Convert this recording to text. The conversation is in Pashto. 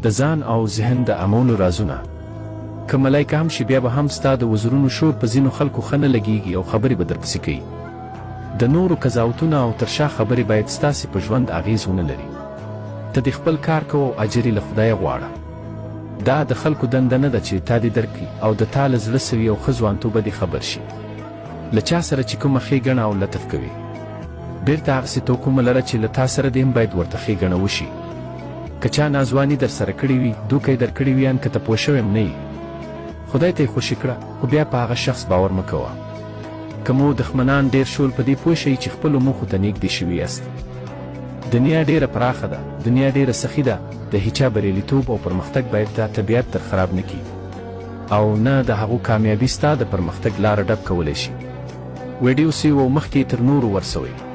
د ځان او ذهن د امولو رازونه. که ملایکه هم شي بیا به هم ستا د وزرونو شور په ځینو خلکو ښه نه لګېږي او خبرې به درپسې کوي. د نورو قضاوتونه او تر شا خبرې باید ستاسې په ژوند اغېز ونه لري. ته دې خپل کار کوه او اجر یې له خدایه غواړه. دا د خلکو دنده نه ده چې تا دې درکړي او د تا له زړه سوي او ښه ځوانتوبه دې خبر شي. له چا سره چې کومه ښېګڼه او لطف کوي بېرته هغسې توکمه لره چې له تا سره دې هم باید ورته ښېګڼه وشي. که چا ناځواني در سره کړې وي، دوکه یې در کړی وي، ان که ته پوه شوی هم نه یې، خدای ته یې خوشي کړه، خو بیا په هغه شخص باور مه کوه. که مو دښمنان ډېر شول په دې پوه شئ چې خپلو موخو ته نږدې شوي یاست. دنیا ډېره پراخه ده، دنیا ډېره سخي ده، د هیچا بریالیتوب او پرمختګ باید دا طبیعت در خراب نه کړي او نه د هغو کامیابي ستا د پرمختګ لاره ډب کولی شي. ویډیو سیو او مخکې تر نورو ورسوئ.